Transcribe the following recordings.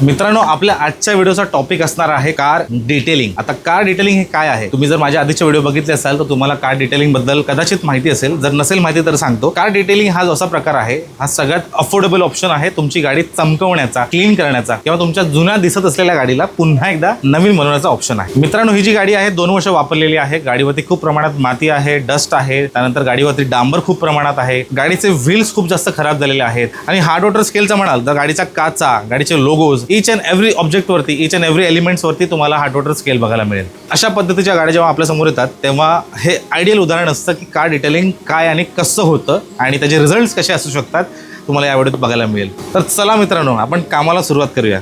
मित्रांनो, आपल्या आजच्या व्हिडिओचा टॉपिक असणार आहे कार डिटेलिंग. आता कार डिटेलिंग हे काय आहे? तुम्ही जर माझ्या आधीचे व्हिडिओ बघितले असाल तर तुम्हाला कार डिटेलिंग बद्दल कदाचित माहिती असेल. जर नसेल माहिती तर सांगतो. कार डिटेलिंग हा जो असा प्रकार आहे, हा सगळ्यात अफोर्डेबल ऑप्शन आहे तुमची गाडी चमकवण्याचा, क्लीन करण्याचा किंवा तुमच्या जुन्या दिसत असलेल्या गाडीला पुन्हा एकदा नवीन बनवण्याचा ऑप्शन आहे. मित्रांनो, ही जी गाडी आहे 2 वर्ष वापरलेली आहे. गाडीवरती खूप प्रमाणात माती आहे, डस्ट आहे, त्यानंतर गाडीवरती डांबर खूप प्रमाणात आहे, गाडीचे व्हील्स खूप जास्त खराब झालेले आहेत आणि हार्ड वॉटर स्केलचा म्हणाल तर गाडीचा काचा, गाडीचे logos, each and every object वरती, ईच अँड एव्हरी एलिमेंट्स वरती तुम्हाला हार्ड वॉटर स्केल बघायला मिळेल. अशा पद्धतीच्या गाड्या जेव्हा आपल्या समोर येतात तेव्हा हे आयडियल उदाहरण असतं की कार डिटेलिंग काय आणि कसं होतं आणि त्याचे रिझल्ट्स कसे असू शकतात तुम्हाला या व्हिडिओत बघायला मिळेल. तर चला मित्रांनो, आपण कामाला सुरुवात करूया.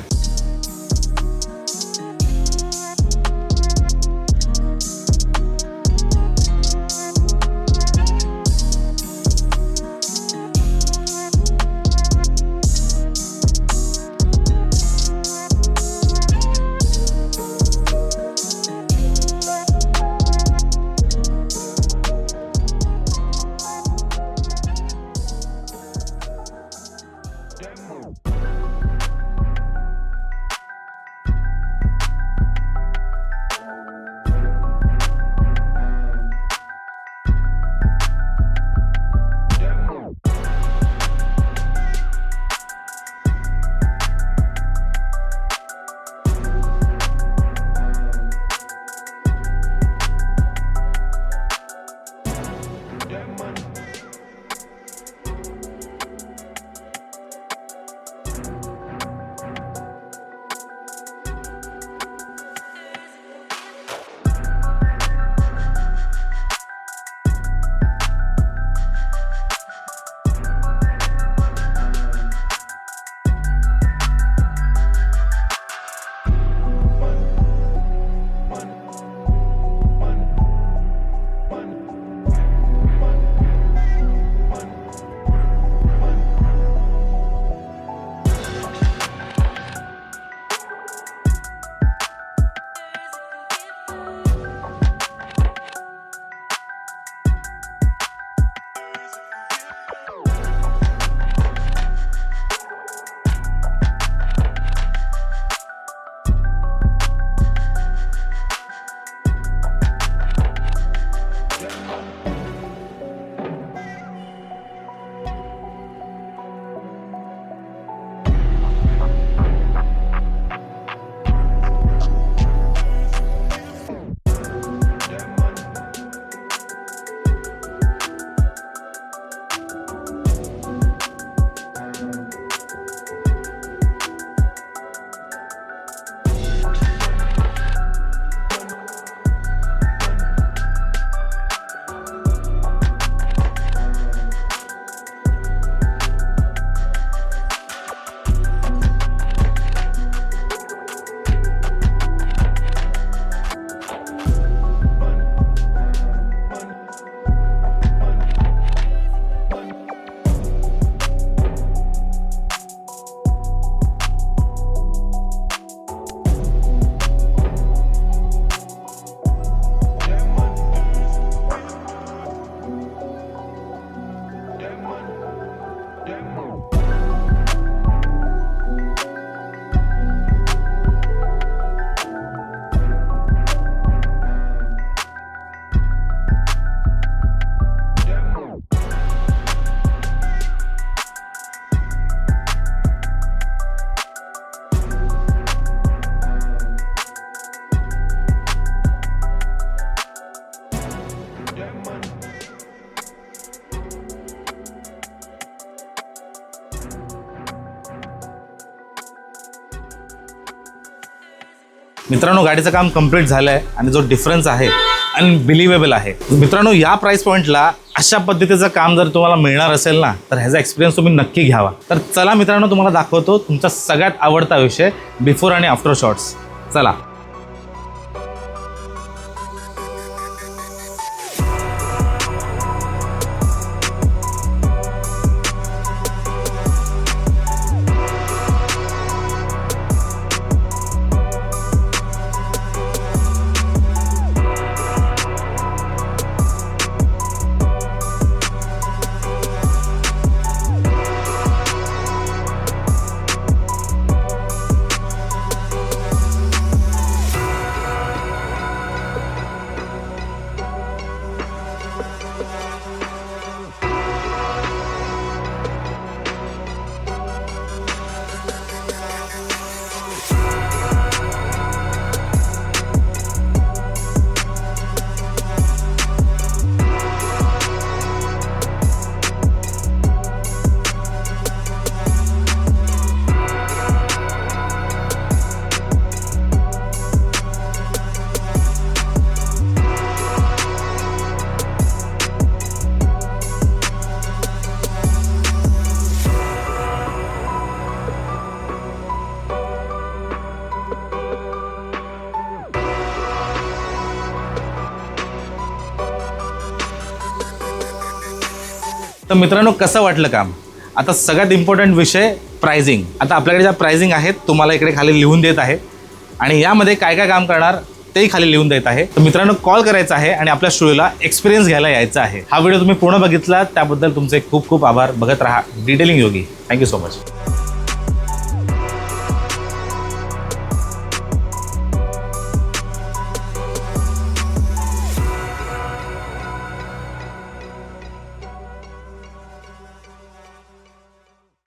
मित्रांनो, गाडीचं काम कंप्लीट झालं आहे आणि जो डिफरन्स आहे अनबिलिव्हेबल आहे. मित्रांनो, या प्राइस पॉईंटला अशा पद्धतीचं काम जर तुम्हाला मिळणार असेल ना तर ह्याचा एक्सपिरियन्स तुम्ही नक्की घ्यावा. तर चला मित्रांनो, तुम्हाला दाखवतो तुमचा सगळ्यात आवडता विषय बिफोर आणि आफ्टर शॉट्स. चला. तर मित्रांनो, कसं वाटलं काम? आता सगळ्यात इम्पॉर्टंट विषय प्राइसिंग. आता आपल्याकडे ज्या प्राइसिंग आहेत तुम्हाला इकडे खाली लिहून देत आहे आणि यामध्ये काय काय काम करणार तेही खाली लिहून देत आहे. तर मित्रांनो, कॉल करायचा आहे आणि आपल्या स्टुडिओला एक्सपिरियन्स घ्यायला यायचं आहे. हा व्हिडिओ तुम्ही पूर्ण बघितला त्याबद्दल तुमचे खूप खूप आभार. बघत राहा detailing Yogi. Thank you so much.